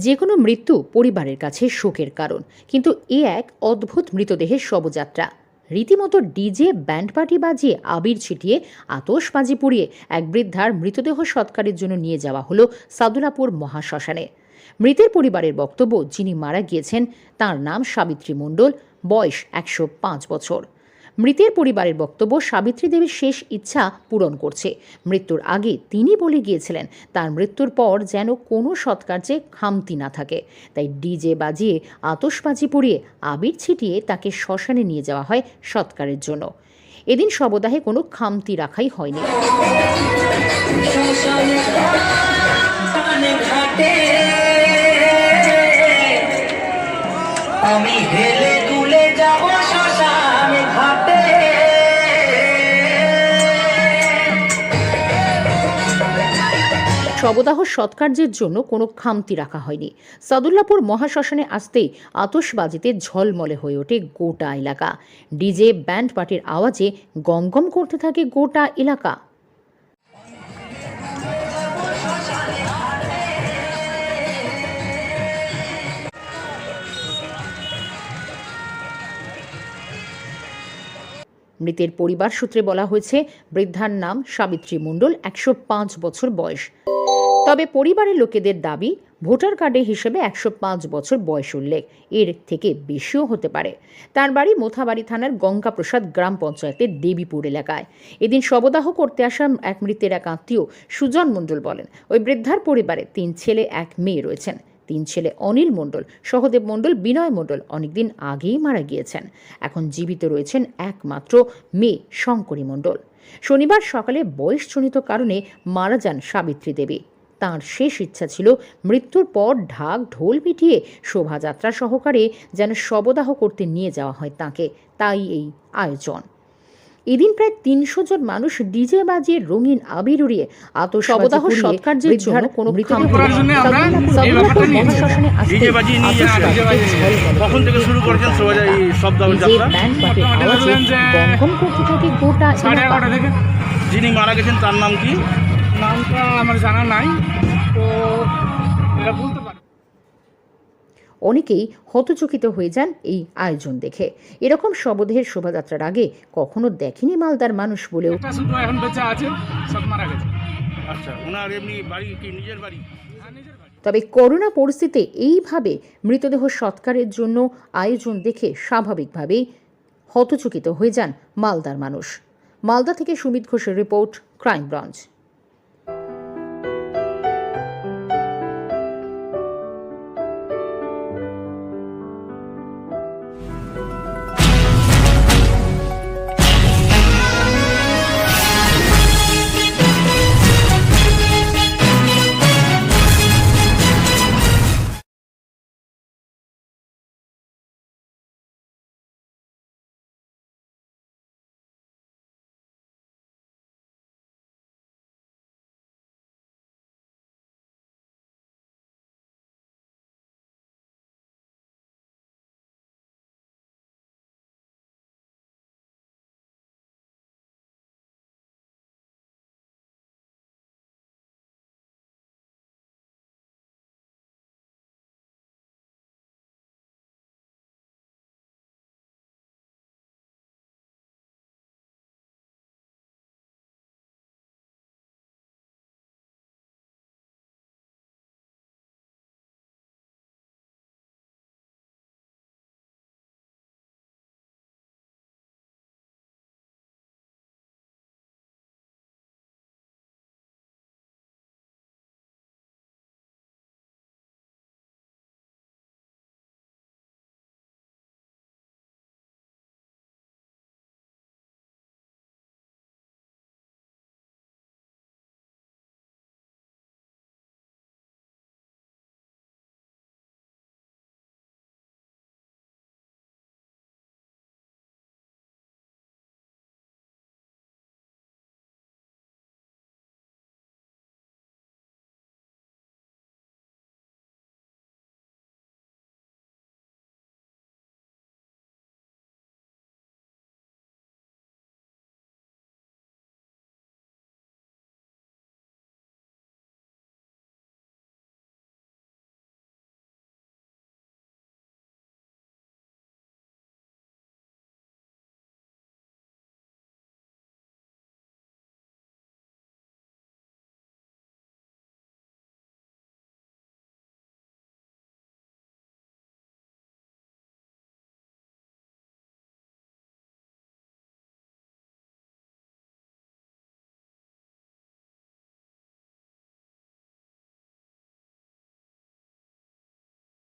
যে কোনো মৃত্যু পরিবারের কাছে শোকের কারণ, কিন্তু এ এক অদ্ভুত মৃতদেহের শবযাত্রা। রীতিমতো ডিজে ব্যান্ড পার্টি বাজিয়ে আবির ছিটিয়ে আতশবাজি পুড়িয়ে এক বৃদ্ধার মৃতদেহ সৎকারের জন্য নিয়ে যাওয়া হলো সাদুলাপুর মহাশ্মশানে। মৃতের পরিবারের বক্তব্য, যিনি মারা গিয়েছেন তার নাম সাবিত্রী মণ্ডল, বয়স 105 বছর। মৃতের পরিবারের বক্তব্য, সাবিত্রী দেবীর শেষ ইচ্ছা পূরণ করছে। মৃত্যুর আগে তিনি বলে গিয়েছিলেন তার মৃত্যুর পর যেন কোনো সৎকার্যে খামতি না থাকে, তাই ডিজে বাজিয়ে আতশবাজি পুড়িয়ে আবির ছিটিয়ে তাকে শ্মশানে নিয়ে যাওয়া হয় সৎকারের জন্য। এদিন শবদাহে কোনো খামতি রাখাই হয়নি। আমি হেলে দুলে যাব শ্মশানে ঘাটে। শবদাহ সৎকার্যের জন্য কোনো খামতি রাখা হয়নি। সাদুল্লাপুর মহাশ্মশানে আসতেই আতশবাজিতে ঝলমলে হয়ে ওঠে গোটা এলাকা। ডিজে ব্যান্ড পার্টির আওয়াজে গমগম করতে থাকে গোটা এলাকা। মৃতের পরিবার সূত্রে বলা হয়েছে, বৃদ্ধার নাম সাবিত্রী মণ্ডল, 105 বছর বয়স। তবে পরিবারের লোকেদের দাবি, ভোটার কার্ডে হিসেবে 105 বছর বয়স উল্লেখ, এর থেকে বেশিও হতে পারে। তার বাড়ি মোথাবাড়ি থানার গঙ্গাপ্রসাদ গ্রাম পঞ্চায়েতের দেবীপুর এলাকায়। এদিন শবদাহ করতে আসা এক মৃতের এক আত্মীয় সুজন মণ্ডল বলেন, ওই বৃদ্ধার পরিবারে 3 ছেলে 1 মেয়ে রয়েছেন। 3 ছেলে অনিল মণ্ডল, সহদেব মণ্ডল, বিনয় মণ্ডল অনেকদিন আগেই মারা গিয়েছেন। এখন জীবিত রয়েছেন একমাত্র মেয়ে শঙ্করী মণ্ডল। শনিবার সকালে বয়সজনিত কারণে মারা যান সাবিত্রী দেবী। তাঁর শেষ ইচ্ছা ছিল মৃত্যুর পর ঢাক ঢোল পিটিয়ে শোভাযাত্রা সহকারে যেন শবদাহ করতে নিয়ে যাওয়া হয় তাঁকে, তাই এই আয়োজন। এদিন প্রায় 300 জন মানুষ ডিজে বাজিয়ে রঙিন আবির উড়িয়ে আতশবাজি সৎকার্যের জন্য কোনো যিনি মারা গেছেন তার নাম কি? নামটা আমার জানা নাই, তো এটা বলতে পারি। অনেকেই হতচকিত হয়ে যান এই আয়োজন দেখে। এরকম শবদেহের শোভাযাত্রার আগে কখনো দেখেনি মালদার মানুষ বলেও। শুধু এখন বেঁচে আছে, সব মারা গেছে। আচ্ছা, ওনার এমনি বাড়ি কি নিজের বাড়ি? তবে করোনা পরিস্থিতিতে এইভাবে মৃতদেহ সৎকারের জন্য আয়োজন দেখে স্বাভাবিকভাবেই হতচকিত হয়ে যান মালদার মানুষ। মালদা থেকে সুমিত ঘোষের রিপোর্ট, ক্রাইম ব্রাঞ্চ।